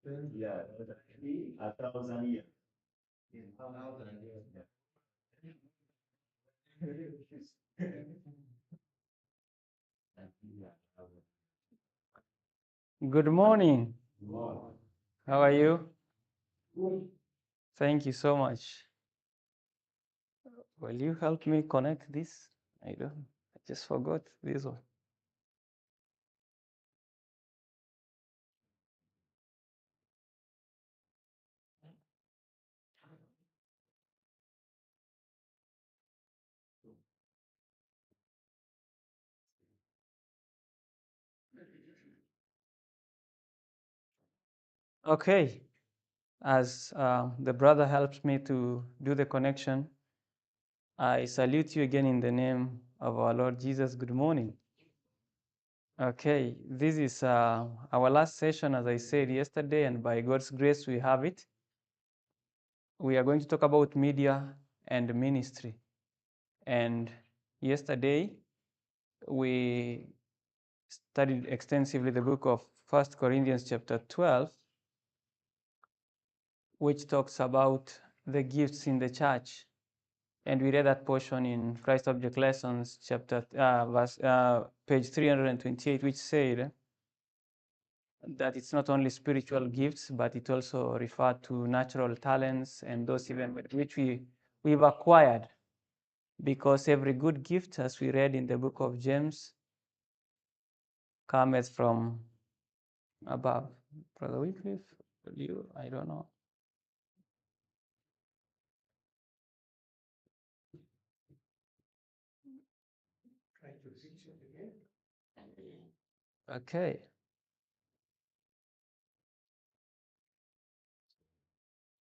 Yeah, 1,000 years. 1,000 years. Good morning. Wow. How are you? Thank you so much. Will you help me connect this? I just forgot this one. Okay, as the brother helps me to do the connection, I salute you again in the name of our Lord Jesus. Good morning. Okay, this is our last session, as I said yesterday, and by God's grace, we have it. We are going to talk about media and ministry. And yesterday, we studied extensively the book of 1 Corinthians chapter 12, which talks about the gifts in the church. And we read that portion in Christ Object Lessons, page 328, which said that it's not only spiritual gifts, but it also referred to natural talents and those even which we've acquired, because every good gift, as we read in the book of James, cometh from above. Brother Wycliffe, I don't know. Okay.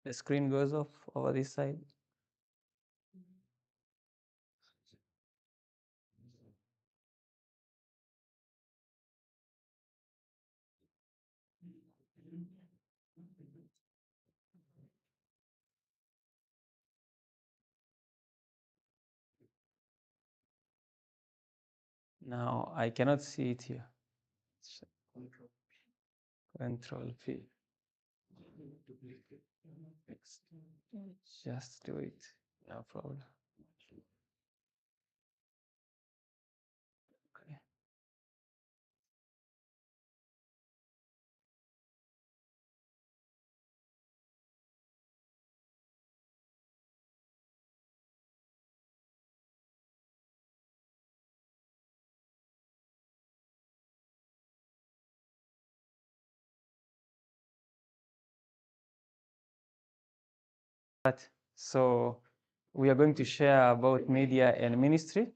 The screen goes off over this side. Now I cannot see it here. Control P. Just do it. No problem. Okay. So we are going to share about media and ministry.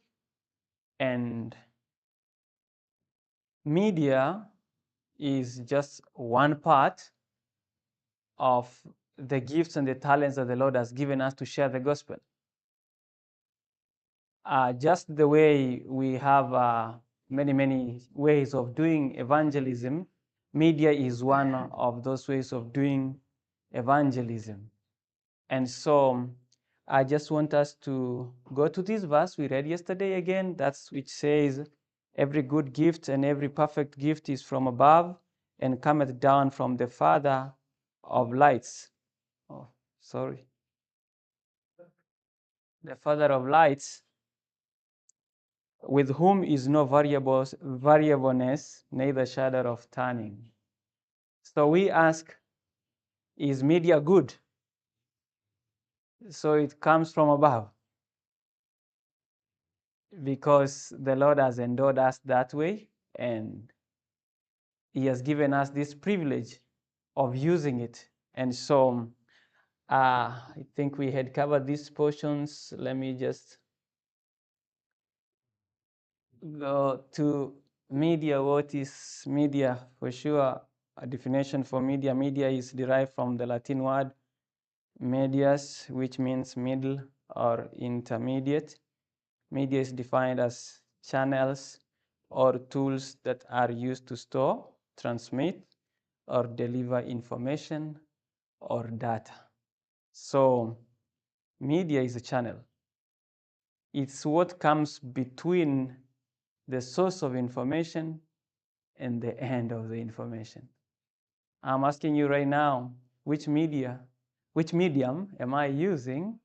And media is just one part of the gifts and the talents that the Lord has given us to share the gospel. Just the way we have many ways of doing evangelism, media is one of those ways of doing evangelism. And so I just want us to go to this verse we read yesterday again, that's which says, every good gift and every perfect gift is from above and cometh down from the Father of lights. Oh, sorry. The Father of lights, with whom is no variableness, neither shadow of turning. So we ask, is media good? So it comes from above, because the Lord has endowed us that way, and He has given us this privilege of using it. And so I think we had covered these portions. Let me just go to media. What is media? For sure, a definition for media. Media is derived from the Latin word medias, which means middle or intermediate. Media is defined as channels or tools that are used to store, transmit, or deliver information or data. So media is a channel. It's what comes between the source of information and the end of the information. I'm asking you right now, which medium am I using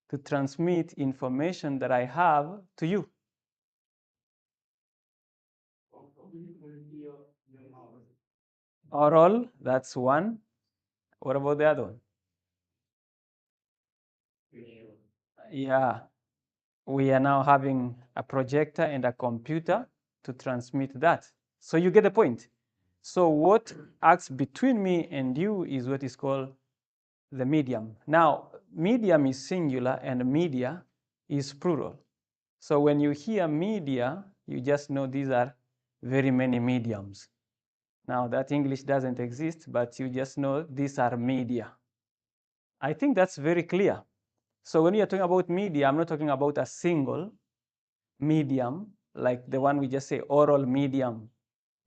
to transmit information that I have to you? Oral, that's one. What about the other one? Yeah, we are now having a projector and a computer to transmit that. So you get the point. So what acts between me and you is what is called the medium. Now, medium is singular and media is plural. So when you hear media, you just know these are very many mediums. Now, that English doesn't exist, but you just know these are media. I think that's very clear. So when you're talking about media, I'm not talking about a single medium like the one we just say oral medium,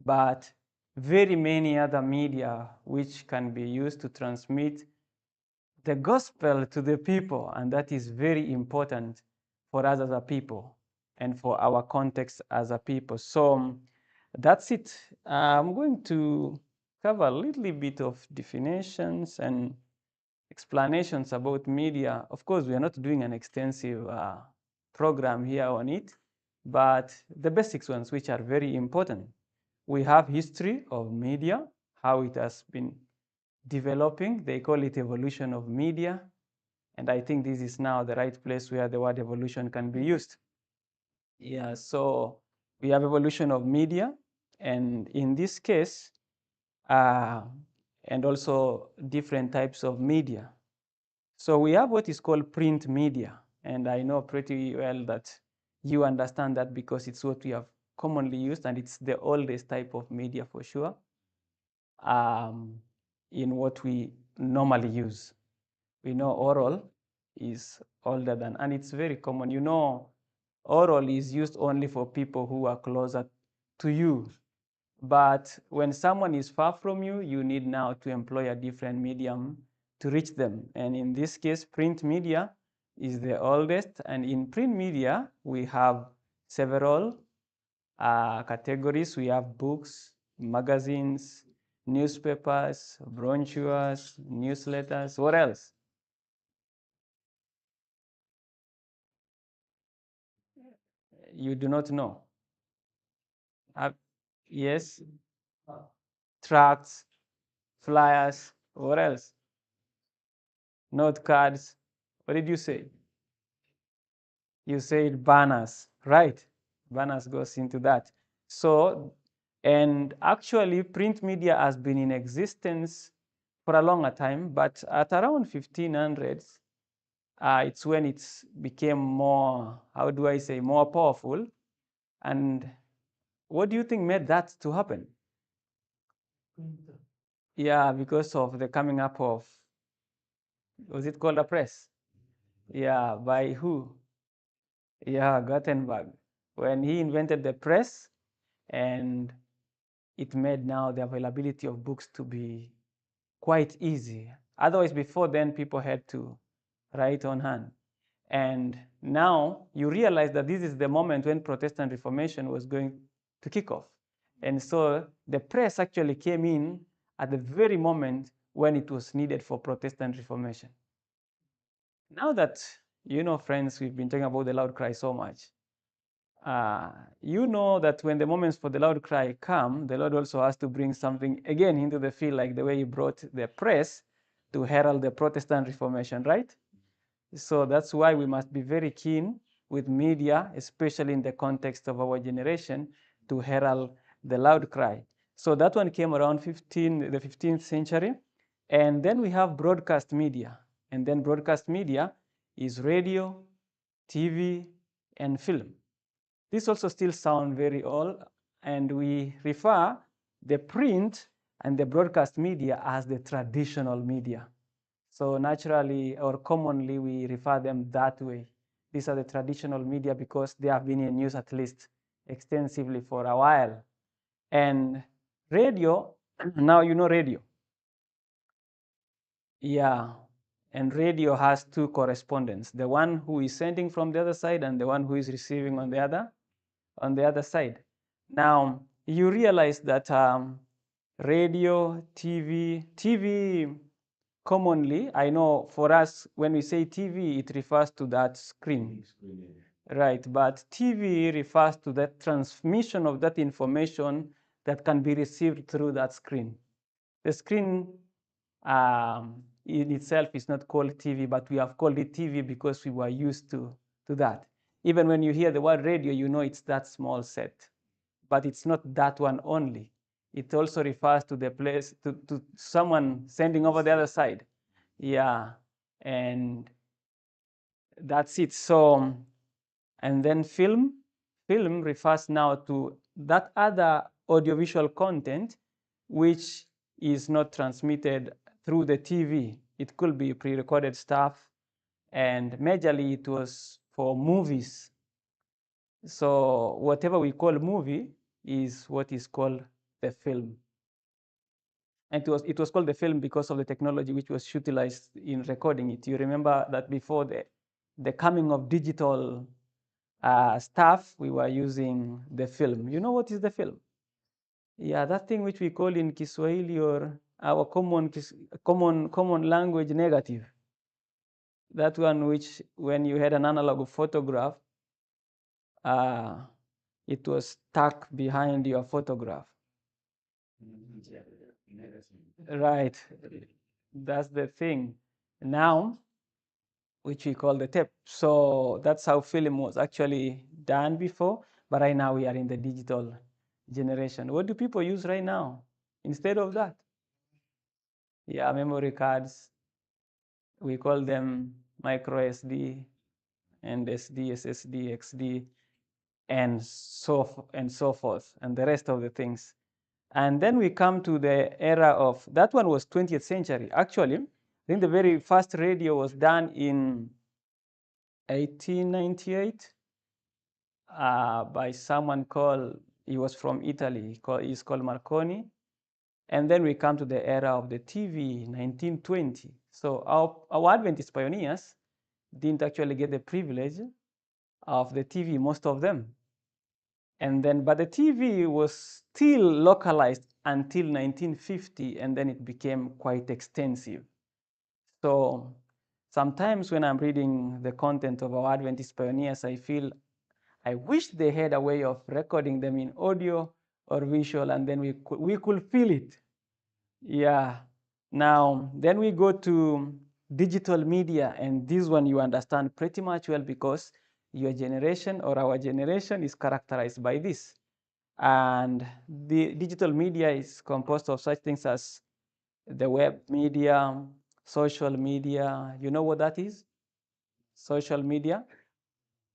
but very many other media which can be used to transmit the gospel to the people, and that is very important for us as a people and for our context as a people. So that's it. I'm going to cover a little bit of definitions and explanations about media. Of course, we are not doing an extensive program here on it, but the basics ones, which are very important. We have history of media, how it has been developing. They call it evolution of media. And I think this is now the right place where the word evolution can be used. Yeah, so we have evolution of media. And in this case, and also different types of media. So we have what is called print media. And I know pretty well that you understand that because it's what we have commonly used and it's the oldest type of media for sure in what we normally use. We know oral is older than, and it's very common. You know, oral is used only for people who are closer to you. But when someone is far from you, you need now to employ a different medium to reach them. And in this case, print media is the oldest. And in print media, we have several categories. We have books, magazines, newspapers, brochures, newsletters. What else? You do not know. Yes, tracts, flyers. What else? Note cards. What did you say? You said banners, right? Banners goes into that. So, and actually print media has been in existence for a longer time, but at around 1500s, it's when it became more, how do I say, more powerful. And what do you think made that to happen? Yeah, because of the coming up of, was it called a press? Yeah, by who? Yeah, Gutenberg. When he invented the press, and it made now the availability of books to be quite easy. Otherwise, before then, people had to write on hand. And now you realize that this is the moment when Protestant Reformation was going to kick off. And so the press actually came in at the very moment when it was needed for Protestant Reformation. Now that, you know, friends, we've been talking about the loud cry so much. You know that when the moments for the loud cry come, the Lord also has to bring something again into the field, like the way He brought the press to herald the Protestant Reformation, right? So that's why we must be very keen with media, especially in the context of our generation, to herald the loud cry. So that one came around the 15th century. And then we have broadcast media. And then broadcast media is radio, TV, and film. This also still sound very old, and we refer the print and the broadcast media as the traditional media. So naturally or commonly, we refer them that way. These are the traditional media because they have been in use at least extensively for a while. And radio, now you know radio. Yeah, and radio has two correspondents, the one who is sending from the other side and the one who is receiving on the other side. Now, you realize that radio, TV commonly, I know for us, when we say TV, it refers to that screen. Right, but TV refers to the transmission of that information that can be received through that screen. The screen in itself is not called TV, but we have called it TV because we were used to that. Even when you hear the word radio, you know it's that small set, but it's not that one only. It also refers to the place, to someone sending over the other side. Yeah, and that's it. So, and then film refers now to that other audiovisual content which is not transmitted through the TV. It could be pre-recorded stuff, and majorly it was for movies. So whatever we call movie is what is called the film. And it was called the film because of the technology which was utilized in recording it. You remember that before the coming of digital stuff, we were using the film. You know what is the film? Yeah, that thing which we call in Kiswahili or our common language negative. That one which, when you had an analog photograph, it was stuck behind your photograph. Right. That's the thing. Now, which we call the tape. So that's how film was actually done before. But right now we are in the digital generation. What do people use right now instead of that? Yeah, memory cards. We call them micro SD and SD, SSD, XD, and so forth, and the rest of the things. And then we come to the era of, that one was 20th century. Actually, I think the very first radio was done in 1898 by someone called, he was from Italy, he's called Marconi. And then we come to the era of the TV, 1920. So our Adventist pioneers didn't actually get the privilege of the TV, most of them. And then, but the TV was still localized until 1950, and then it became quite extensive. So sometimes when I'm reading the content of our Adventist pioneers, I feel I wish they had a way of recording them in audio or visual, and then we could feel it. Yeah. Now, then we go to digital media, and this one you understand pretty much well because your generation or our generation is characterized by this. And the digital media is composed of such things as the web media, social media. You know what that is? Social media.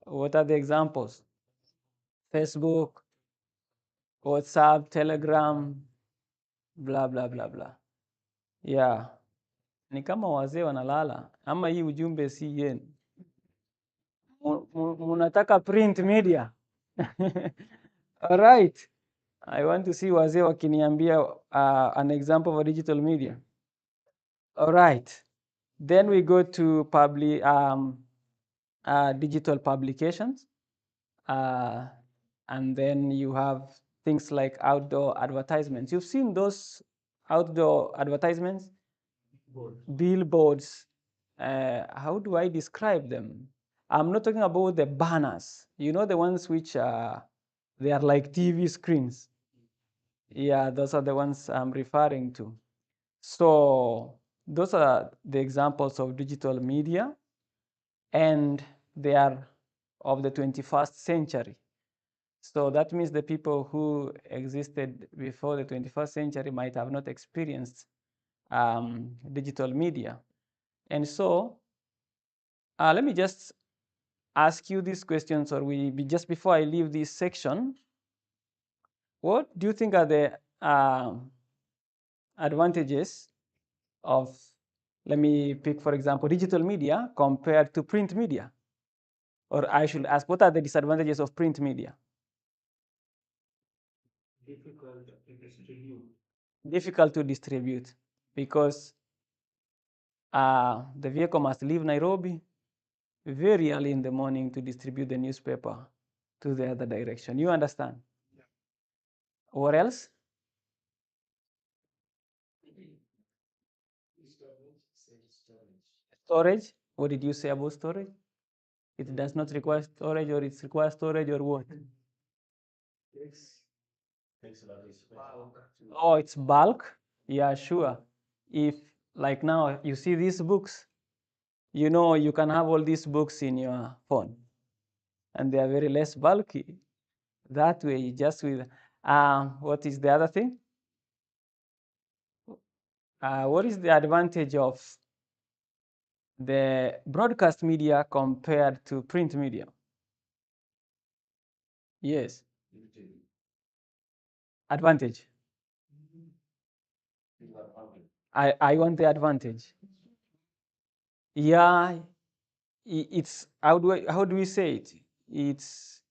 What are the examples? Facebook, WhatsApp, Telegram, blah blah blah blah. Yeah. Ni kama wazee wanalala ama hii ujumbe si yenu. Munataka print media. All right. I want to see wazee wakiniambia an example of a digital media. All right. Then we go to digital publications. And then you have things like outdoor advertisements. You've seen those outdoor advertisements? Billboards. How do I describe them? I'm not talking about the banners. You know, the ones which they are like TV screens. Yeah, those are the ones I'm referring to. So those are the examples of digital media, and they are of the 21st century. So that means the people who existed before the 21st century might have not experienced digital media. And so let me just ask you these questions, or just before I leave this section, what do you think are the advantages of, let me pick, for example, digital media compared to print media? Or I should ask, what are the disadvantages of print media? Difficult to distribute. Difficult to distribute because the vehicle must leave Nairobi very early in the morning to distribute the newspaper to the other direction. You understand? Yeah. What else? Storage? What did you say about storage? It does not require storage, or it requires storage, or what? Oh, it's bulk? Yeah, sure. If, like now, you see these books, you know, you can have all these books in your phone, and they are very less bulky. That way, just with, what is the other thing? What is the advantage of the broadcast media compared to print media? Yes. Advantage. I want the advantage. Yeah, it's how do we say it? It's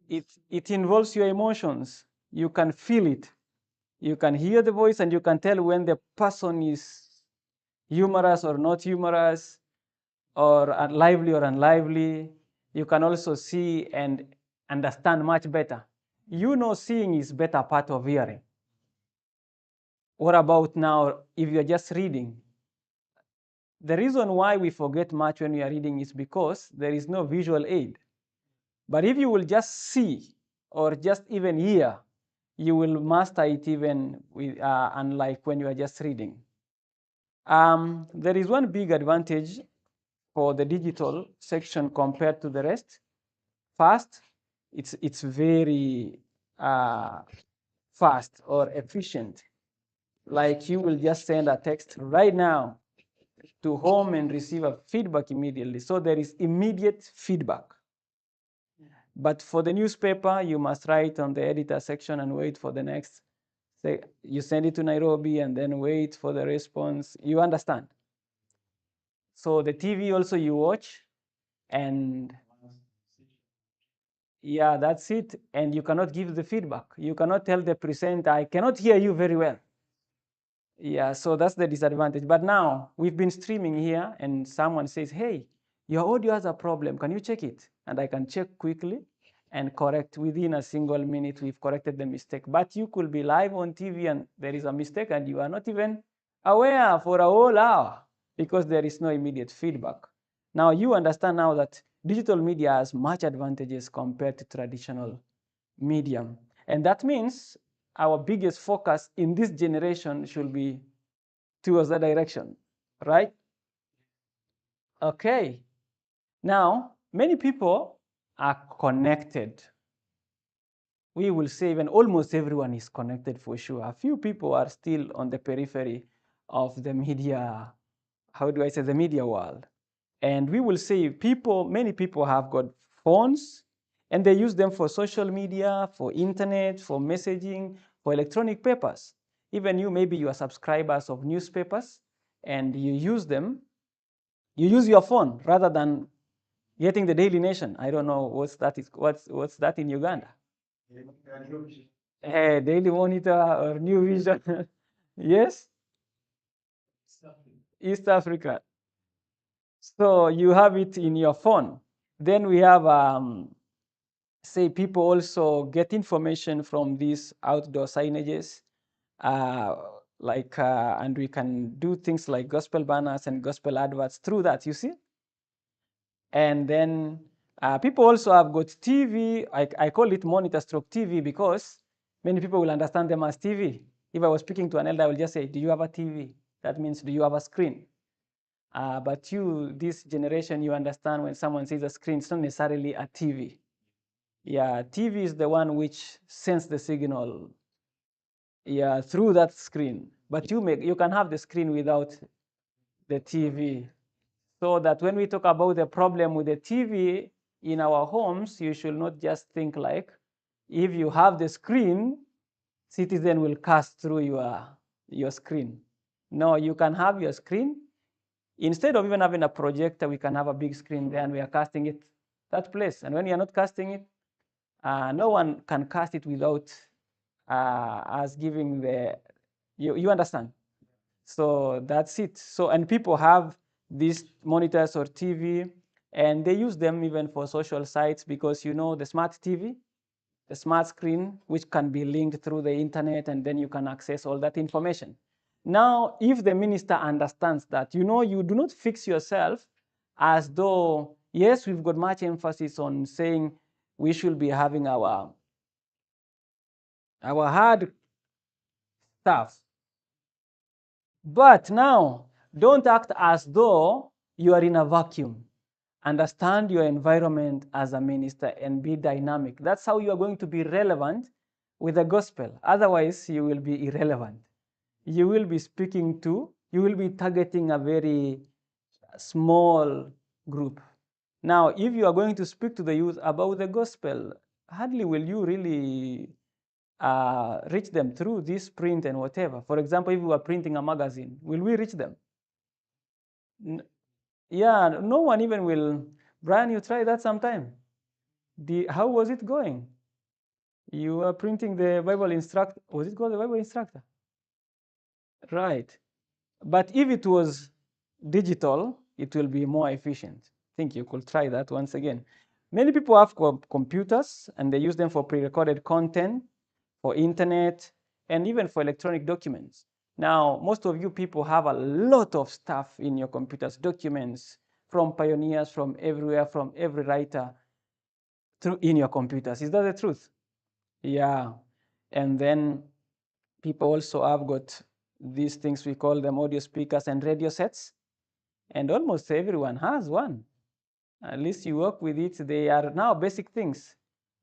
it involves your emotions. You can feel it. You can hear the voice, and you can tell when the person is humorous or not humorous, or lively or unlively. You can also see and understand much better. You know, seeing is better part of hearing. What about now if you're just reading? The reason why we forget much when we are reading is because there is no visual aid. But if you will just see or just even hear, you will master it even with, unlike when you are just reading. There is one big advantage for the digital section compared to the rest. First, it's very fast or efficient. Like you will just send a text right now to home and receive a feedback immediately. So there is immediate feedback. But for the newspaper, you must write on the editor section and wait for the next. Say you send it to Nairobi and then wait for the response. You understand? So the TV also you watch, and yeah, that's it. And you cannot give the feedback. You cannot tell the presenter, I cannot hear you very well. Yeah, so that's the disadvantage. But now we've been streaming here, and someone says, hey, your audio has a problem. Can you check it? And I can check quickly and correct within a single minute. We've corrected the mistake. But you could be live on TV and there is a mistake and you are not even aware for a whole hour because there is no immediate feedback. Now you understand now that digital media has much advantages compared to traditional medium. And that means our biggest focus in this generation should be towards that direction, right? Okay. Now, many people are connected. We will say even almost everyone is connected for sure. A few people are still on the periphery of the media, how do I say, the media world. And we will say many people have got phones, and they use them for social media, for internet, for messaging, for electronic papers. Even you, maybe you are subscribers of newspapers, and you use them. You use your phone rather than getting the Daily Nation. I don't know what's that in Uganda. Daily Monitor or New Vision. Yes, East Africa. So you have it in your phone. Then we have, say, people also get information from these outdoor signages, and we can do things like gospel banners and gospel adverts through that, you see? And then people also have got TV. I call it monitor stroke TV because many people will understand them as TV. If I was speaking to an elder, I will just say, do you have a TV? That means, do you have a screen? But you, this generation, you understand when someone says a screen, it's not necessarily a TV. Yeah, TV is the one which sends the signal, yeah, through that screen. But you can have the screen without the TV. So that when we talk about the problem with the TV in our homes, you should not just think like, if you have the screen, Citizen will cast through your screen. No, you can have your screen. Instead of even having a projector, we can have a big screen there and we are casting it that place. And when you are not casting it, no one can cast it without us giving you understand? So that's it. So, and people have these monitors or TV, and they use them even for social sites because you know the smart TV, the smart screen, which can be linked through the internet, and then you can access all that information. Now, if the minister understands that, you do not fix yourself as though, yes, we've got much emphasis on saying we should be having our hard stuff. But now, don't act as though you are in a vacuum. Understand your environment as a minister and be dynamic. That's how you are going to be relevant with the gospel. Otherwise, you will be irrelevant. You will be you will be targeting a very small group. Now, if you are going to speak to the youth about the gospel, hardly will you really reach them through this print and whatever. For example, if we are printing a magazine, will we reach them? Yeah, no one even will. Brian, you try that sometime. How was it going? You were printing the Bible instructor. Was it called the Bible instructor? Right. But if it was digital, it will be more efficient. I think you could try that once again. Many people have computers and they use them for pre-recorded content, for internet, and even for electronic documents. Now, most of you people have a lot of stuff in your computers, documents from pioneers, from everywhere, from every writer in your computers. Is that the truth? Yeah. And then people also have got these things, we call them audio speakers and radio sets. And almost everyone has one. At least you work with it. They are now basic things.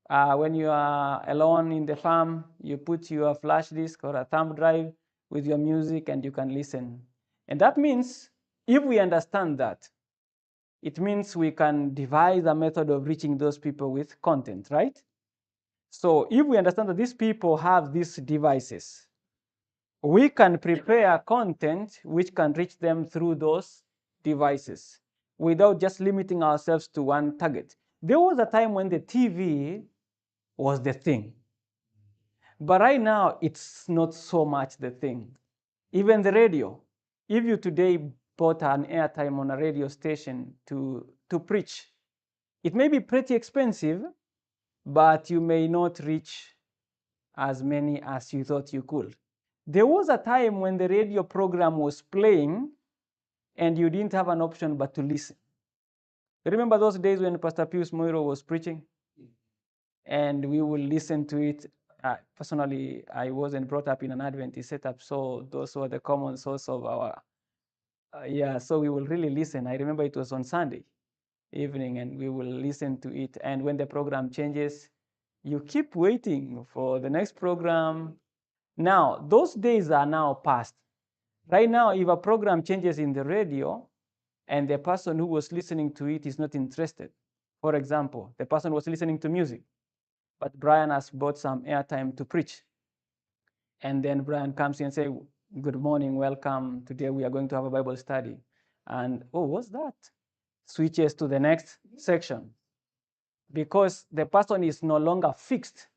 When you are alone in the farm, you put your flash disk or a thumb drive with your music and you can listen. And that means if we understand that, it means we can devise a method of reaching those people with content, right? So if we understand that these people have these devices, we can prepare content which can reach them through those devices without just limiting ourselves to one target. There was a time when the TV was the thing. But right now, it's not so much the thing. Even the radio. If you today bought an airtime on a radio station to preach, it may be pretty expensive, but you may not reach as many as you thought you could. There was a time when the radio program was playing and you didn't have an option but to listen. Remember those days when Pastor Pius Moiro was preaching? And we will listen to it. Personally, I wasn't brought up in an Adventist setup, so those were the common source of our, so we will really listen. I remember it was on Sunday evening and we will listen to it. And when the program changes, you keep waiting for the next program. Now, those days are now past. Right now, if a program changes in the radio and the person who was listening to it is not interested, for example, the person was listening to music, but Brian has bought some airtime to preach. And then Brian comes in and says, good morning, welcome. Today we are going to have a Bible study. And, oh, what's that? Switches to the next section because the person is no longer fixed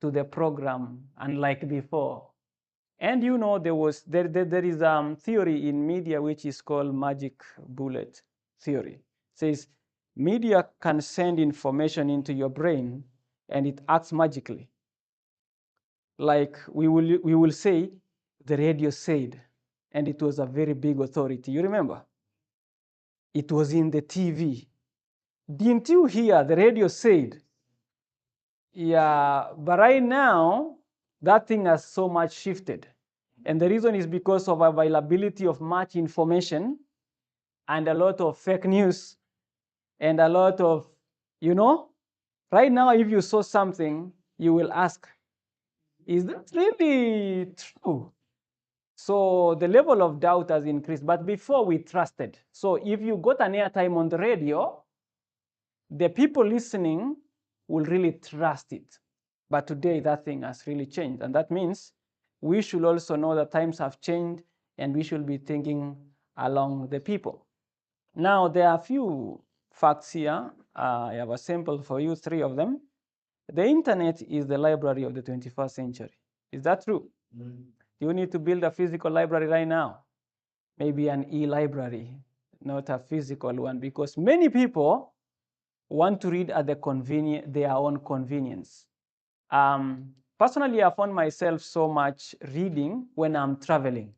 to the program, unlike before. And there is theory in media which is called magic bullet theory. It says media can send information into your brain and it acts magically. Like we will say, the radio said, and it was a very big authority. You remember? It was in the TV. Didn't you hear the radio said? Yeah, but right now, that thing has so much shifted. And the reason is because of availability of much information and a lot of fake news and a lot of, right now, if you saw something, you will ask, is that really true? So the level of doubt has increased, but before we trusted. So if you got an airtime on the radio, the people listening will really trust it. But today that thing has really changed. And that means we should also know that times have changed and we should be thinking along the people. Now, there are a few facts here. I have a sample for you, 3 of them. The internet is the library of the 21st century. Is that true? You need to build a physical library right now. Maybe an e-library, not a physical one, because many people want to read at their own convenience. Personally, I found myself so much reading when I'm traveling.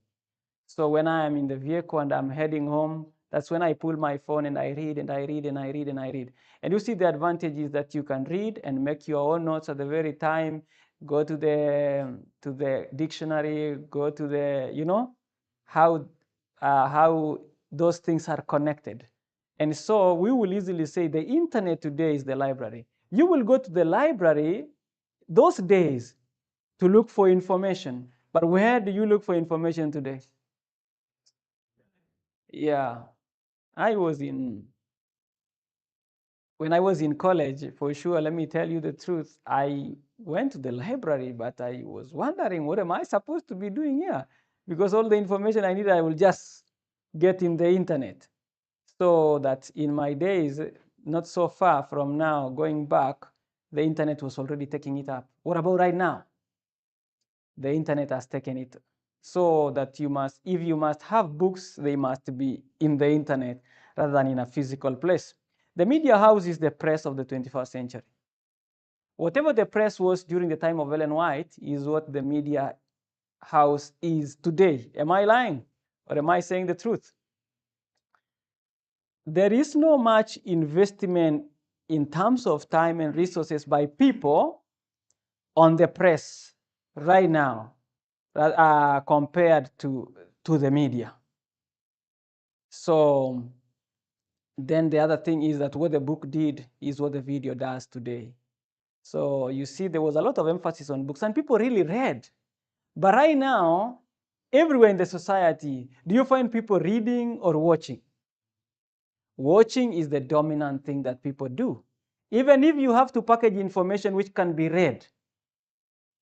So when I am in the vehicle and I'm heading home, that's when I pull my phone and I read and I read and I read and I read. And you see the advantage is that you can read and make your own notes at the very time, go to the dictionary, go to the, how those things are connected. And so we will easily say the internet today is the library. You will go to the library those days to look for information. But where do you look for information today? Yeah, I was in, when I was in college, for sure, let me tell you the truth, I went to the library, but I was wondering, what am I supposed to be doing here? Because all the information I need, I will just get in the internet. So that in my days, not so far from now, going back, the internet was already taking it up. What about right now? The internet has taken it. So that you must, if you must have books, they must be in the internet rather than in a physical place. The media house is the press of the 21st century. Whatever the press was during the time of Ellen White is what the media house is today. Am I lying or am I saying the truth? There is no much investment in terms of time and resources by people on the press right now compared to the media. So then the other thing is that what the book did is what the video does today. So you see, there was a lot of emphasis on books and people really read. But right now, everywhere in the society, do you find people reading or watching? Watching is the dominant thing that people do. Even if you have to package information which can be read,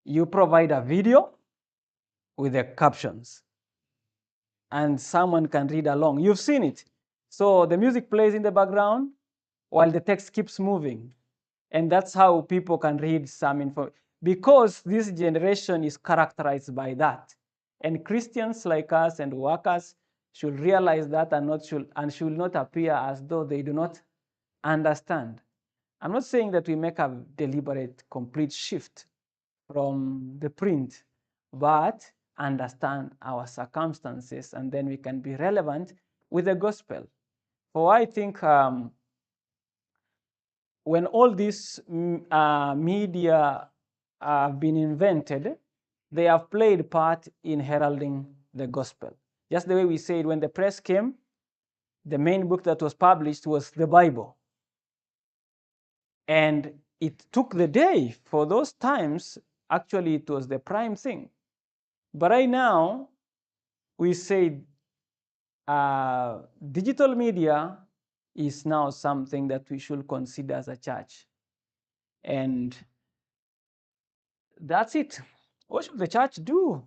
you provide a video with the captions and someone can read along. You've seen it. So the music plays in the background while the text keeps moving. And that's how people can read some info. Because this generation is characterized by that. And Christians like us and workers should realize that and should not appear as though they do not understand. I'm not saying that we make a deliberate, complete shift from the print, but understand our circumstances, and then we can be relevant with the gospel. For I think when all these media have been invented, they have played part in heralding the gospel. Just the way we said when the press came, the main book that was published was the Bible. And it took the day. For those times, actually, it was the prime thing. But right now, we say digital media is now something that we should consider as a church. And that's it. What should the church do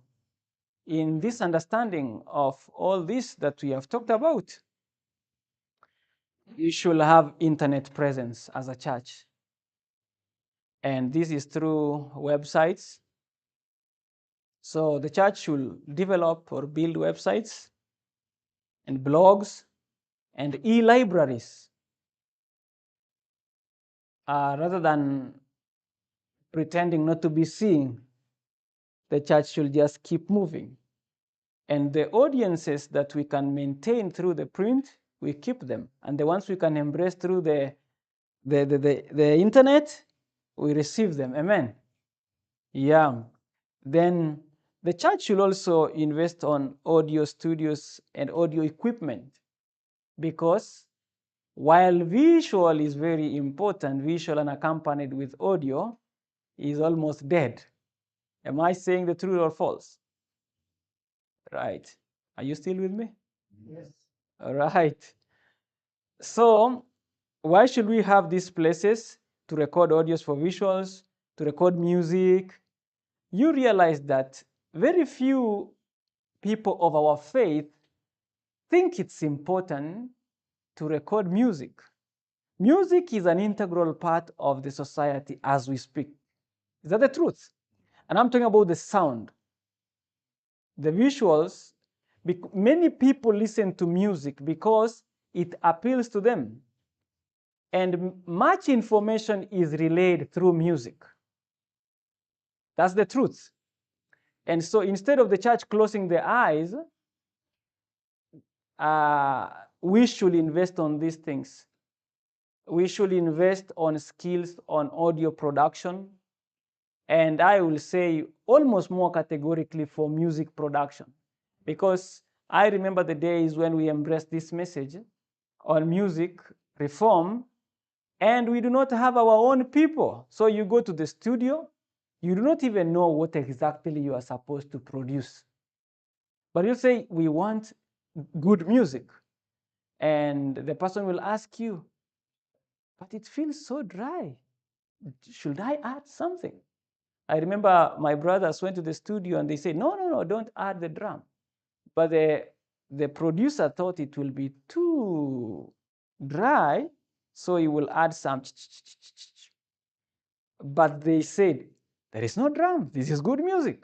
in this understanding of all this that we have talked about? You should have internet presence as a church. And this is through websites. So the church should develop or build websites and blogs and e-libraries rather than pretending not to be seeing. The church should just keep moving. And the audiences that we can maintain through the print, we keep them. And the ones we can embrace through the internet, we receive them. Amen. Yeah. Then the church should also invest on audio studios and audio equipment, because while visual is very important, visual and accompanied with audio is almost dead. Am I saying the truth or false? Right. Are you still with me? Yes. All right. So why should we have these places to record audios for visuals, to record music? You realize that very few people of our faith think it's important to record music. Music is an integral part of the society as we speak. Is that the truth? And I'm talking about the sound. The visuals, many people listen to music because it appeals to them. And much information is relayed through music. That's the truth. And so instead of the church closing their eyes we should invest on these things. We should invest on skills on audio production, and I will say almost more categorically for music production, because I remember the days when we embraced this message on music reform, and we do not have our own people. So you go to the studio, you do not even know what exactly you are supposed to produce. But you say, we want good music. And the person will ask you, but it feels so dry. Should I add something? I remember my brothers went to the studio and they said, no, don't add the drum. But the producer thought it will be too dry, so he will add some. But they said, there is no drum. This is good music.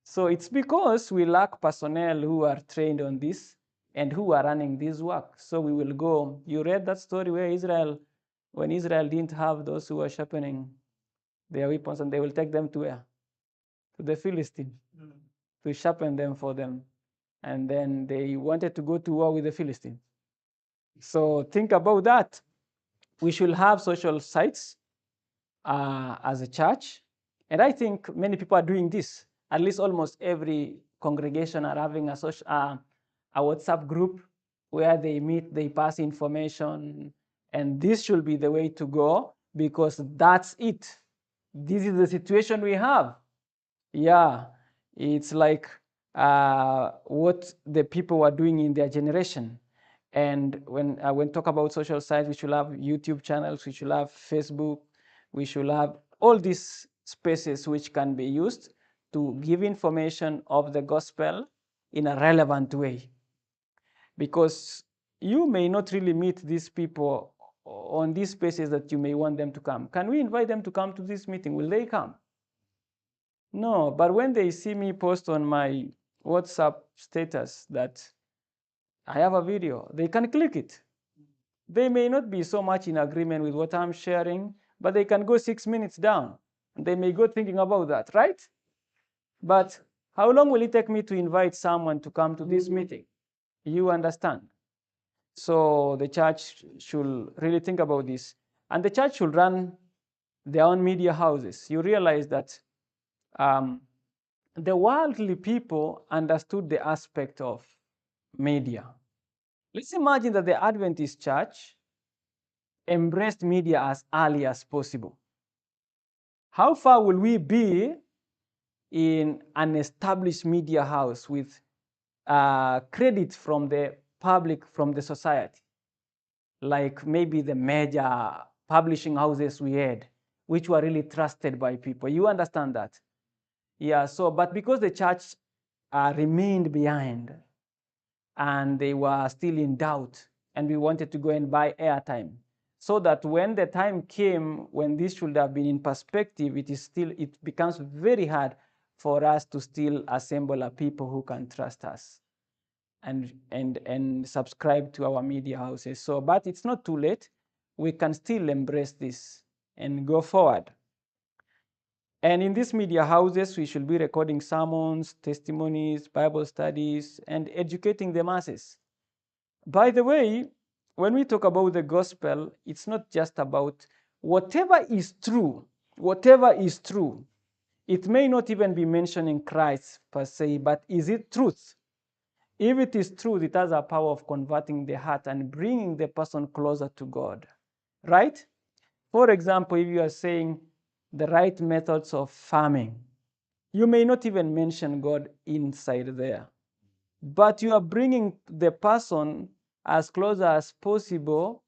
So it's because we lack personnel who are trained on this and who are running this work. So we will go. You read that story where when Israel didn't have those who were sharpening their weapons, and they will take them to where? To the Philistine, to sharpen them for them. And then they wanted to go to war with the Philistines. So think about that. We should have social sites as a church. And I think many people are doing this. At least almost every congregation are having a WhatsApp group where they meet, they pass information, and this should be the way to go, because that's it. This is the situation we have. Yeah, it's like what the people were doing in their generation. And when talk about social sites, we should have YouTube channels, we should have Facebook, we should have all these spaces which can be used to give information of the gospel in a relevant way. Because you may not really meet these people on these spaces that you may want them to come. Can we invite them to come to this meeting? Will they come? No, but when they see me post on my WhatsApp status that I have a video, they can click it. They may not be so much in agreement with what I'm sharing, but they can go 6 minutes down and they may go thinking about that, right? But how long will it take me to invite someone to come to this meeting? You understand? So the church should really think about this. And the church should run their own media houses. You realize that the worldly people understood the aspect of media. Let's imagine that the Adventist church embraced media as early as possible. How far will we be in an established media house with credit from the public, from the society? Like maybe the major publishing houses we had, which were really trusted by people. You understand that? Yeah, so, but because the church remained behind and they were still in doubt, and we wanted to go and buy airtime, so that when the time came when this should have been in perspective, it becomes very hard for us to still assemble a people who can trust us and subscribe to our media houses. So, but it's not too late. We can still embrace this and go forward. And in these media houses, we should be recording sermons, testimonies, Bible studies, and educating the masses. By the way, when we talk about the gospel, it's not just about whatever is true. Whatever is true. It may not even be mentioning Christ per se, but is it truth? If it is truth, it has a power of converting the heart and bringing the person closer to God, right? For example, if you are saying the right methods of farming, you may not even mention God inside there, but you are bringing the person as close as possible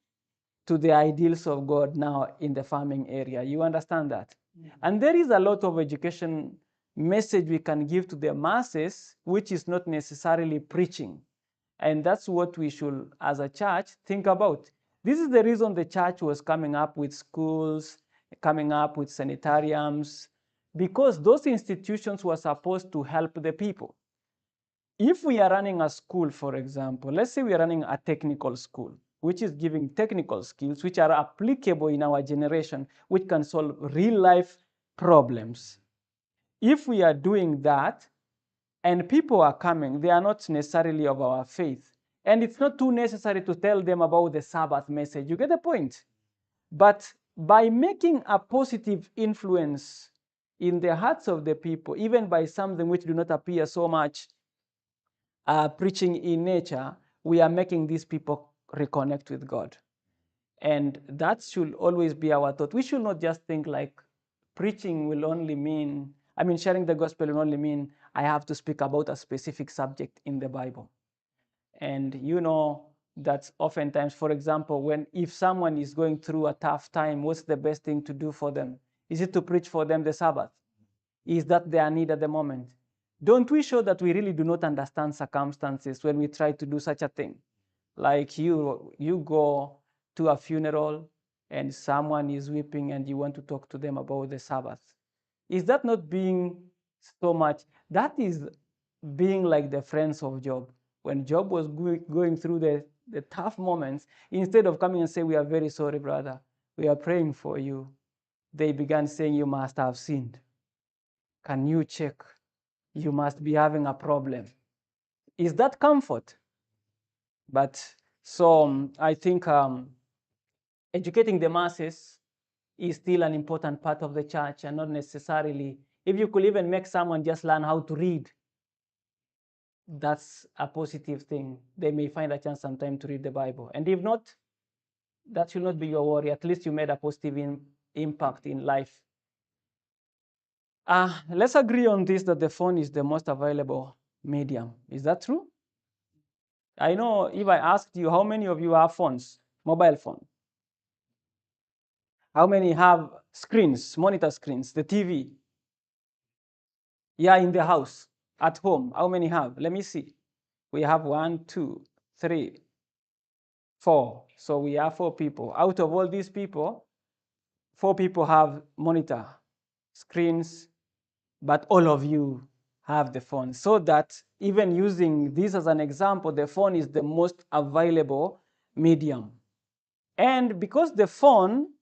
to the ideals of God now in the farming area. You understand that? And there is a lot of education message we can give to the masses, which is not necessarily preaching. And that's what we should, as a church, think about. This is the reason the church was coming up with schools, coming up with sanitariums, because those institutions were supposed to help the people. If we are running a school, for example, let's say we are running a technical school, which is giving technical skills which are applicable in our generation, which can solve real life problems. If we are doing that and people are coming, they are not necessarily of our faith, And it's not too necessary to tell them about the Sabbath message. You get the point? But by making a positive influence in the hearts of the people, even by something which do not appear so much preaching in nature, we are making these people reconnect with God. And that should always be our thought. We should not just think like preaching will only mean, sharing the gospel will only mean I have to speak about a specific subject in the Bible. And that's oftentimes, for example, if someone is going through a tough time, what's the best thing to do for them? Is it to preach for them the Sabbath? Is that their need at the moment? Don't we show that we really do not understand circumstances when we try to do such a thing? Like you go to a funeral and someone is weeping and you want to talk to them about the Sabbath. Is that not being so much? That is being like the friends of Job. When Job was going through the tough moments, instead of coming and saying, we are very sorry, brother, we are praying for you, they began saying, you must have sinned. Can you check? You must be having a problem. Is that comfort? But so I think educating the masses is still an important part of the church, and not necessarily, if you could even make someone just learn how to read, that's a positive thing. They may find a chance sometime to read the Bible. And if not, that should not be your worry. At least you made a positive impact in life. Let's agree on this, that the phone is the most available medium. Is that true? I know if I asked you, how many of you have phones, mobile phone? How many have screens, monitor screens, the TV? Yeah, in the house, at home, how many have? Let me see. We have 1, 2, 3, 4. So we have 4 people. Out of all these people, 4 people have monitor screens, but all of you have the phone. So that even using this as an example, the phone is the most available medium. And because the phone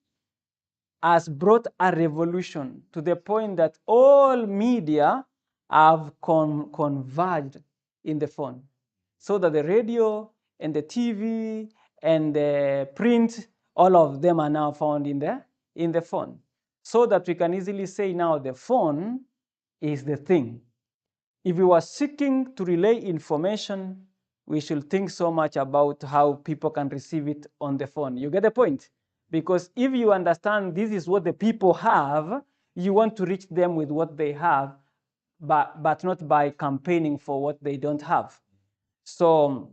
has brought a revolution to the point that all media have converged in the phone, so that the radio and the TV and the print, all of them are now found in the phone, so that we can easily say now the phone is the thing. If we were seeking to relay information, we should think so much about how people can receive it on the phone. You get the point? Because if you understand this is what the people have, you want to reach them with what they have, but not by campaigning for what they don't have. So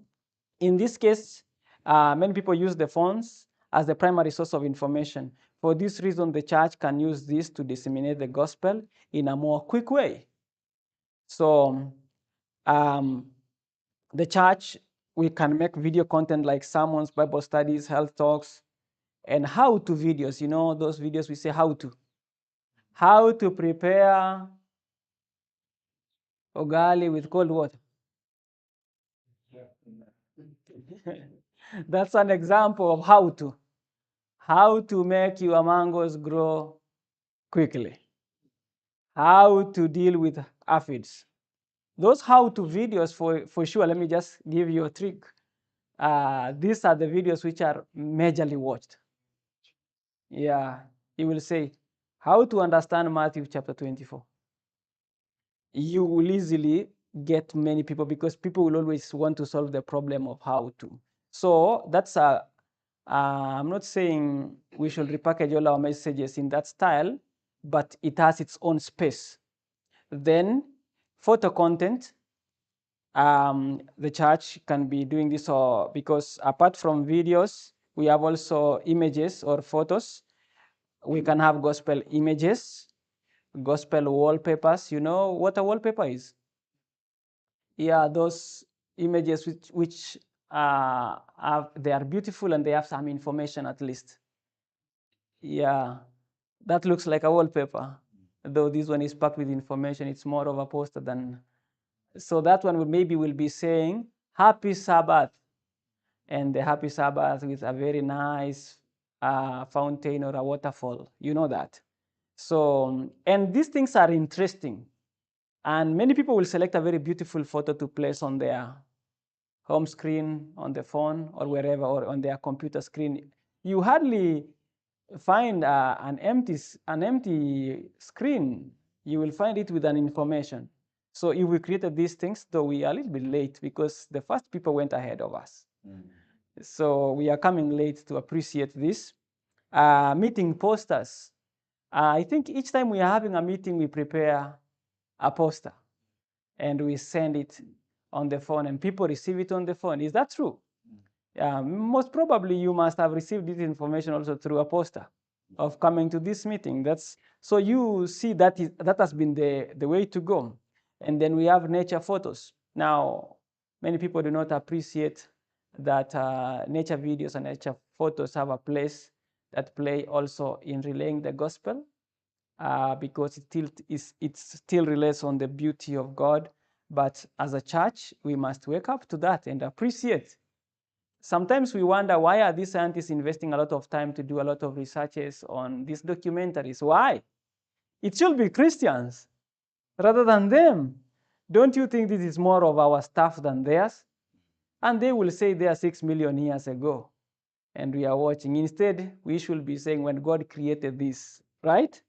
in this case, many people use the phones as the primary source of information. For this reason, the church can use this to disseminate the gospel in a more quick way. So the church, we can make video content like sermons, Bible studies, health talks, and how-to videos. You know, those videos we say how to prepare ugali with cold water. That's an example of how to make your mangoes grow quickly, how to deal with aphids. Those how-to videos, for sure, let me just give you a trick. These are the videos which are majorly watched. Yeah, you will say, how to understand Matthew chapter 24. You will easily get many people, because people will always want to solve the problem of how to. So that's I'm not saying we should repackage all our messages in that style, but it has its own space. Then photo content, the church can be doing this, or because apart from videos, we have also images or photos. We can have gospel images, gospel wallpapers. You know what a wallpaper is? Yeah, those images which they are beautiful and they have some information at least. Yeah, that looks like a wallpaper, though this one is packed with information. It's more of a poster than. So that one maybe will be saying Happy Sabbath, and the Happy Sabbath with a very nice fountain or a waterfall. You know that. So, and these things are interesting. And many people will select a very beautiful photo to place on their home screen on the phone or wherever, or on their computer screen, you hardly find an empty screen. You will find it with an information. So if we created these things, though we are a little bit late because the first people went ahead of us. So we are coming late to appreciate this. Meeting posters. I think each time we are having a meeting, we prepare a poster and we send it on the phone and people receive it on the phone. Is that true? Most probably you must have received this information also through a poster of coming to this meeting. So you see that has been the way to go. And then we have nature photos. Now, many people do not appreciate that nature videos and nature photos have a place that play also in relaying the gospel, because it still relates on the beauty of God. But as a church, we must wake up to that and appreciate. Sometimes we wonder, why are these scientists investing a lot of time to do a lot of researches on these documentaries? Why? It should be Christians rather than them. Don't you think this is more of our stuff than theirs? And they will say they are 6 million years ago and we are watching. Instead, we should be saying when God created this, right?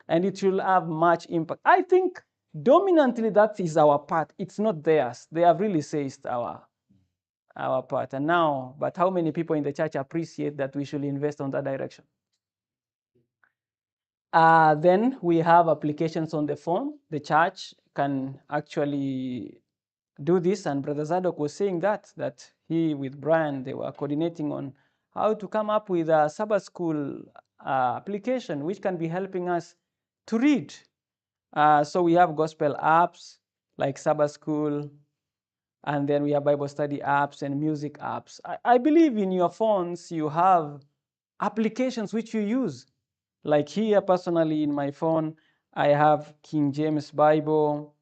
And it will have much impact. I think dominantly that is our part. It's not theirs. They have really seized our part. And now, but how many people in the church appreciate that we should invest on that direction? Then we have applications on the phone. The church can actually do this, and Brother Zadok was saying that he with Brian, they were coordinating on how to come up with a Sabbath school application which can be helping us to read. So we have gospel apps like Sabbath school, and then we have Bible study apps and music apps. I believe in your phones you have applications which you use. Like here personally in my phone, I have King James Bible,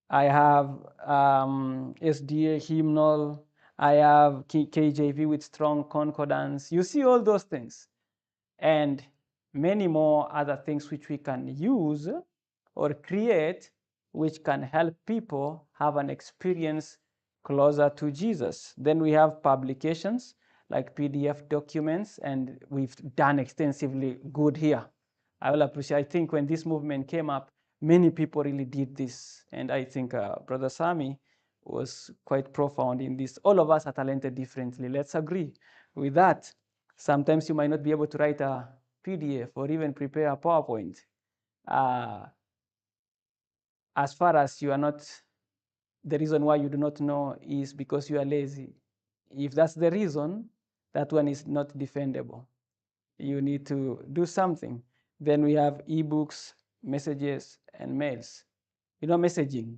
I have SDA hymnal, I have KJV with strong concordance. You see all those things and many more other things which we can use or create, which can help people have an experience closer to Jesus. Then we have publications like PDF documents, and we've done extensively good here. I will appreciate, I think when this movement came up, many people really did this. And I think Brother Sami was quite profound in this. All of us are talented differently. Let's agree with that. Sometimes you might not be able to write a PDF or even prepare a PowerPoint. As far as you are not, the reason why you do not know is because you are lazy. If that's the reason, that one is not defendable. You need to do something. Then we have ebooks, messages, and mails. You know, messaging.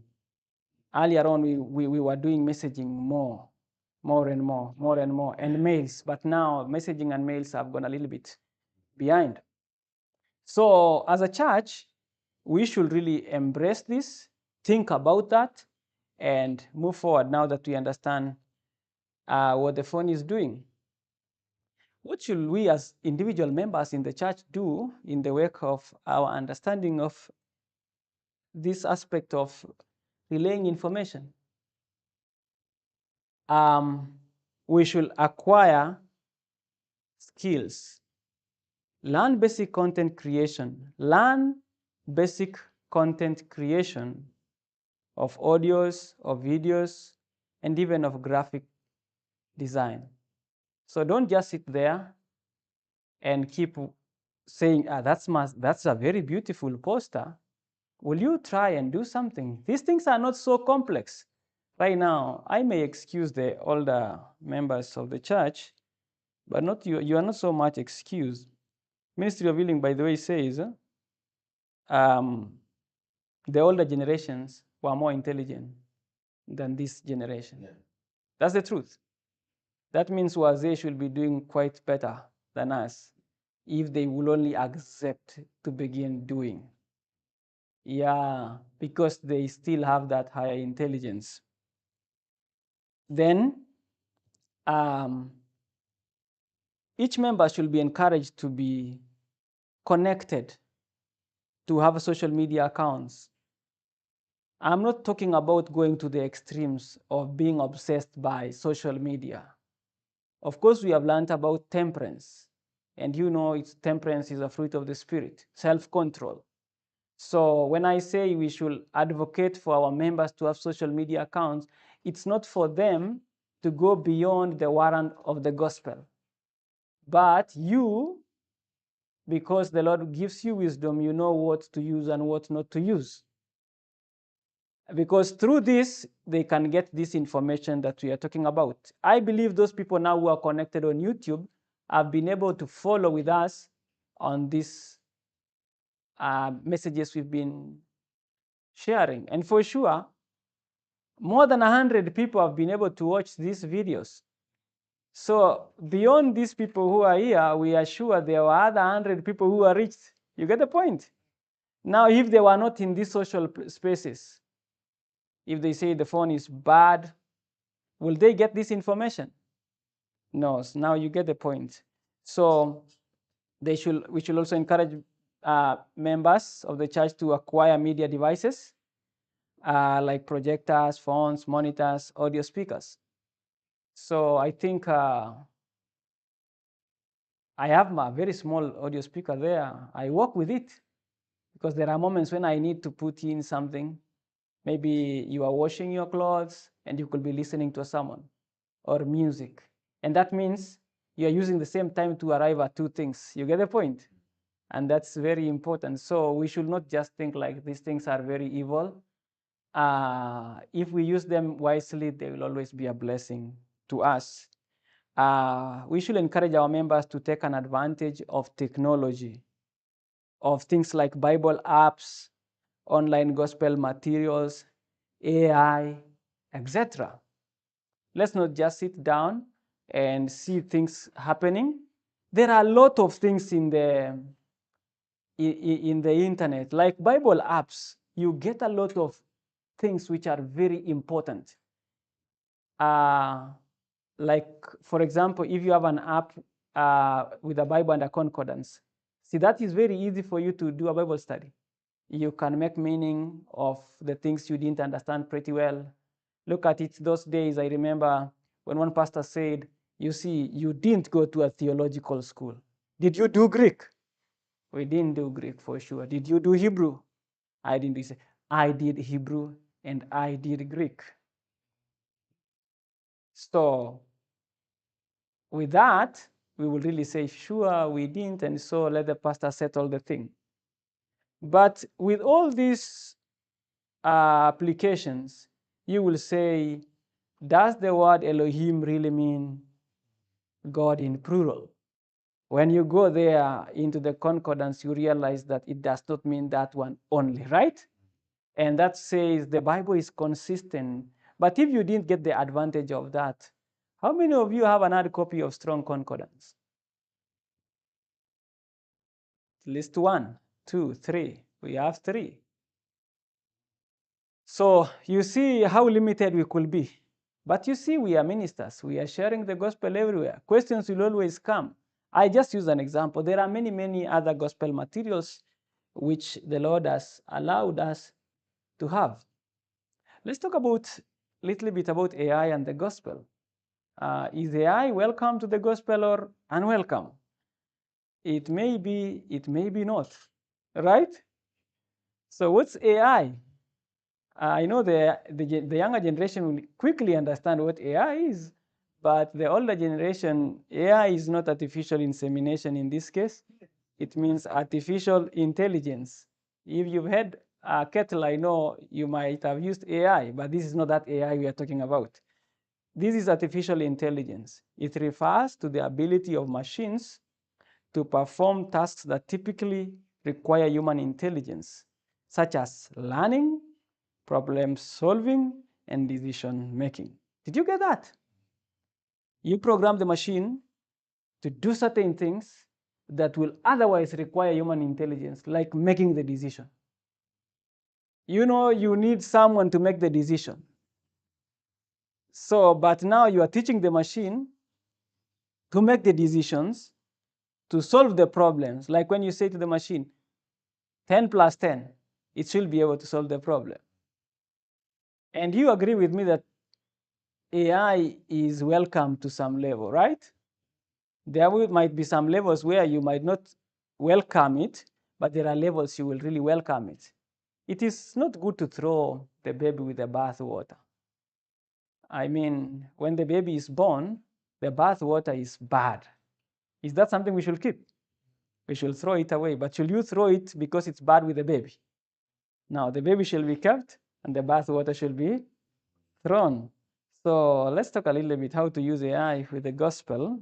Earlier on, we were doing messaging more and more, and mails. But now messaging and mails have gone a little bit behind. So as a church, we should really embrace this, think about that, and move forward now that we understand what the phone is doing. What should we as individual members in the church do in the wake of our understanding of this aspect of relaying information? We should acquire skills. Learn basic content creation. Learn basic content creation of audios, of videos, and even of graphic design. So don't just sit there and keep saying, that's a very beautiful poster. Will you try and do something? These things are not so complex. Right now, I may excuse the older members of the church, but not you. You are not so much excused. Ministry of Healing, by the way, says the older generations were more intelligent than this generation. Yeah. That's the truth. That means wazee should be doing quite better than us if they will only accept to begin doing. Yeah, because they still have that higher intelligence. Then each member should be encouraged to be connected, to have social media accounts. I'm not talking about going to the extremes of being obsessed by social media. Of course, we have learned about temperance, and temperance is a fruit of the spirit, self-control. So when I say we should advocate for our members to have social media accounts, it's not for them to go beyond the warrant of the gospel. But you, because the Lord gives you wisdom, you know what to use and what not to use. Because through this, they can get this information that we are talking about. I believe those people now who are connected on YouTube have been able to follow with us on these messages we've been sharing. And for sure, more than 100 people have been able to watch these videos. So beyond these people who are here, we are sure there are other 100 people who are reached. You get the point? Now, if they were not in these social spaces, if they say the phone is bad, will they get this information? No. So now you get the point. So we should also encourage members of the church to acquire media devices like projectors, phones, monitors, audio speakers. So I think I have my very small audio speaker there. I work with it because there are moments when I need to put in something. Maybe you are washing your clothes and you could be listening to a sermon or music. And that means you are using the same time to arrive at two things. You get the point? And that's very important. So we should not just think like these things are very evil. If we use them wisely, they will always be a blessing to us. We should encourage our members to take an advantage of technology, of things like Bible apps, online gospel materials, AI, etc. Let's not just sit down and see things happening. There are a lot of things in the internet, like Bible apps. You get a lot of things which are very important. Like, for example, if you have an app with a Bible and a concordance, see, that is very easy for you to do a Bible study. You can make meaning of the things you didn't understand pretty well. Look at it those days. I remember when one pastor said, you see, you didn't go to a theological school. Did you do Greek? We didn't do Greek for sure. Did you do Hebrew? I didn't. Say, I did Hebrew and I did Greek. So with that, we will really say, sure, we didn't, and so let the pastor settle the thing. But with all these applications, you will say, does the word Elohim really mean God in plural? When you go there into the concordance, you realize that it does not mean that one only, right? And that says the Bible is consistent. But if you didn't get the advantage of that, how many of you have another copy of Strong Concordance? At least 1, 2, 3. We have 3. So you see how limited we could be. But you see, we are ministers. We are sharing the gospel everywhere. Questions will always come. I just use an example. There are many, many other gospel materials which the Lord has allowed us to have. Let's talk about a little bit about AI and the gospel. Is AI welcome to the gospel or unwelcome? It may be, it may be not, right? So what's AI? I know the younger generation will quickly understand what AI is, but the older generation, AI is not artificial insemination in this case. It means artificial intelligence. If you've had a kettle, I know you might have used AI, but this is not that AI we are talking about. This is artificial intelligence. It refers to the ability of machines to perform tasks that typically require human intelligence, such as learning, problem solving, and decision making. Did you get that? You program the machine to do certain things that will otherwise require human intelligence, like making the decision. You need someone to make the decision. So, but now you are teaching the machine to make the decisions, to solve the problems. Like when you say to the machine, 10 plus 10, it should be able to solve the problem. And you agree with me that AI is welcome to some level, right? There might be some levels where you might not welcome it, but there are levels you will really welcome it. It is not good to throw the baby with the bathwater. I mean, when the baby is born, the bathwater is bad. Is that something we should keep? We should throw it away. But should you throw it because it's bad with the baby? No, the baby shall be kept and the bathwater shall be thrown. So let's talk a little bit how to use AI with the gospel.